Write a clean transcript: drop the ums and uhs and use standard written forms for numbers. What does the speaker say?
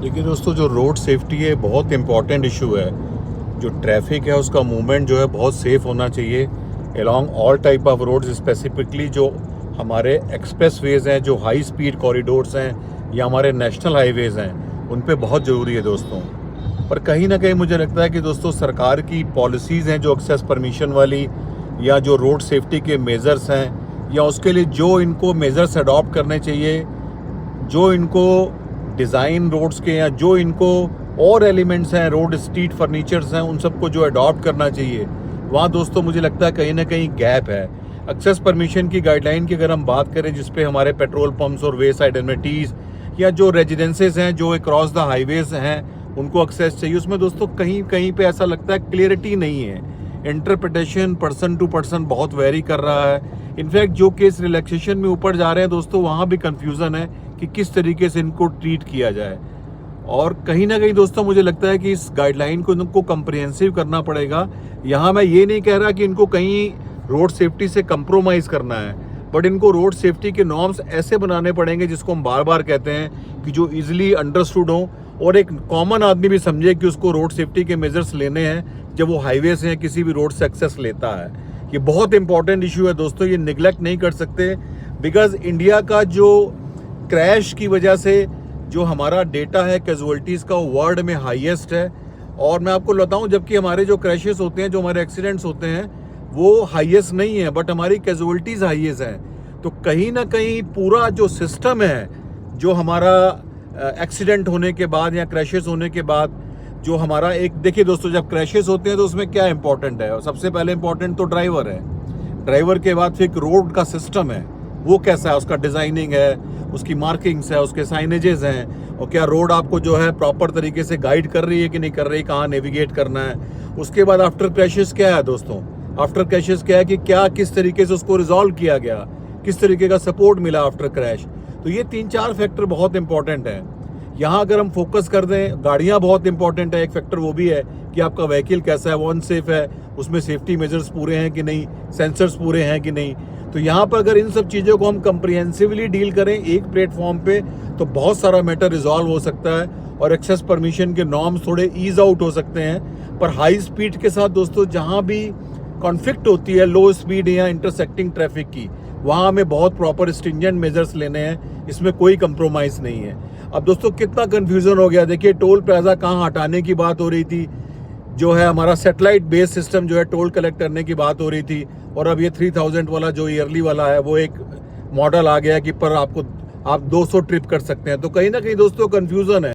देखिए दोस्तों, जो रोड सेफ्टी है बहुत इम्पॉर्टेंट इशू है। जो ट्रैफिक है उसका मूवमेंट जो है बहुत सेफ होना चाहिए along all type of roads, specifically जो हमारे एक्सप्रेस वेज हैं, जो हाई स्पीड कॉरिडोर्स हैं या हमारे नेशनल हाईवेज हैं, उन पे बहुत ज़रूरी है दोस्तों। पर कहीं ना कहीं मुझे लगता है कि दोस्तों सरकार की पॉलिसीज़ हैं जो एक्सेस परमिशन वाली, या जो रोड सेफ्टी के मेजर्स हैं, या उसके लिए जो इनको मेजर्स अडॉप्ट करने चाहिए, जो इनको डिज़ाइन रोड्स के, या जो इनको और एलिमेंट्स हैं, रोड स्ट्रीट फर्नीचर्स हैं, उन सबको जो अडॉप्ट करना चाहिए, वहाँ दोस्तों मुझे लगता है कहीं ना कहीं गैप है। एक्सेस परमिशन की गाइडलाइन की अगर हम बात करें, जिसपे हमारे पेट्रोल पंप्स और वे साइड एमिनिटीज़ या जो रेजिडेंसेस हैं जो अक्रॉस द हाईवेज हैं उनको एक्सेस चाहिए, उसमें दोस्तों कहीं कहीं पे ऐसा लगता है क्लियरिटी नहीं है। इंटरप्रिटेशन पर्सन टू पर्सन बहुत वेरी कर रहा है। इनफैक्ट जो केस रिलैक्सेशन में ऊपर जा रहे हैं दोस्तों, वहाँ भी कन्फ्यूज़न है कि किस तरीके से इनको ट्रीट किया जाए। और कहीं ना कहीं दोस्तों मुझे लगता है कि इस गाइडलाइन को इनको कम्प्रिहेंसिव करना पड़ेगा। यहाँ मैं ये नहीं कह रहा कि इनको कहीं रोड सेफ्टी से कंप्रोमाइज़ करना है, बट इनको रोड सेफ्टी के नॉर्म्स ऐसे बनाने पड़ेंगे जिसको हम बार बार कहते हैं कि जो इजीली अंडरस्टूड हो और एक कॉमन आदमी भी समझे कि उसको रोड सेफ्टी के मेजर्स लेने हैं जब वो हाईवे से किसी भी रोड से एक्सेस लेता है। ये बहुत इंपॉर्टेंट इशू है दोस्तों, ये निगलेक्ट नहीं कर सकते। बिकॉज इंडिया का जो क्रैश की वजह से जो हमारा डेटा है कैजुअलिटीज़ का, वर्ल्ड में हाईएस्ट है। और मैं आपको बताऊं, जबकि हमारे जो क्रैशेस होते हैं, जो हमारे एक्सीडेंट्स होते हैं, वो हाईएस्ट नहीं है, बट हमारी कैजुअलिटीज़ हाईएस्ट हैं। तो कहीं ना कहीं पूरा जो सिस्टम है, जो हमारा एक्सीडेंट होने के बाद या क्रैशेस होने के बाद जो हमारा एक, देखिए दोस्तों, जब क्रैशेस होते हैं तो उसमें क्या इंपॉर्टेंट है? सबसे पहले इंपॉर्टेंट तो ड्राइवर है। ड्राइवर के बाद फिर रोड का सिस्टम है, वो कैसा है, उसका डिज़ाइनिंग है, उसकी मार्किंग्स है, उसके साइनेजेस हैं, और क्या रोड आपको जो है प्रॉपर तरीके से गाइड कर रही है कि नहीं कर रही, कहाँ नेविगेट करना है। उसके बाद आफ्टर क्रैशेस क्या है दोस्तों? आफ्टर क्रैशेस क्या है कि क्या किस तरीके से उसको रिजॉल्व किया गया, किस तरीके का सपोर्ट मिला आफ्टर क्रैश। तो ये 3-4 फैक्टर बहुत इंपॉर्टेंट है। यहाँ अगर हम फोकस कर दें, गाड़ियाँ बहुत इंपॉर्टेंट है, एक फैक्टर वो भी है कि आपका व्हीकल कैसा है, वो अनसेफ है, उसमें सेफ्टी मेजर्स पूरे हैं कि नहीं, सेंसर्स पूरे हैं कि नहीं। तो यहाँ पर अगर इन सब चीज़ों को हम कंप्रिहेंसिवली डील करें एक प्लेटफॉर्म पे, तो बहुत सारा मैटर रिजॉल्व हो सकता है और एक्सेस परमिशन के नॉर्म्स थोड़े ईज आउट हो सकते हैं। पर हाई स्पीड के साथ दोस्तों जहाँ भी कॉन्फ्लिक्ट होती है लो स्पीड या इंटरसेक्टिंग ट्रैफिक की, वहाँ हमें बहुत प्रॉपर स्ट्रिंजेंट मेजर्स लेने हैं, इसमें कोई कंप्रोमाइज़ नहीं है। अब दोस्तों कितना कन्फ्यूज़न हो गया, देखिए टोल प्लाजा कहाँ हटाने की बात हो रही थी, जो है हमारा सैटेलाइट बेस्ड सिस्टम जो है टोल कलेक्ट करने की बात हो रही थी, और अब ये 3000 वाला जो ईयरली वाला है वो एक मॉडल आ गया कि पर आप 200 ट्रिप कर सकते हैं। तो कहीं ना कहीं दोस्तों कन्फ्यूज़न है।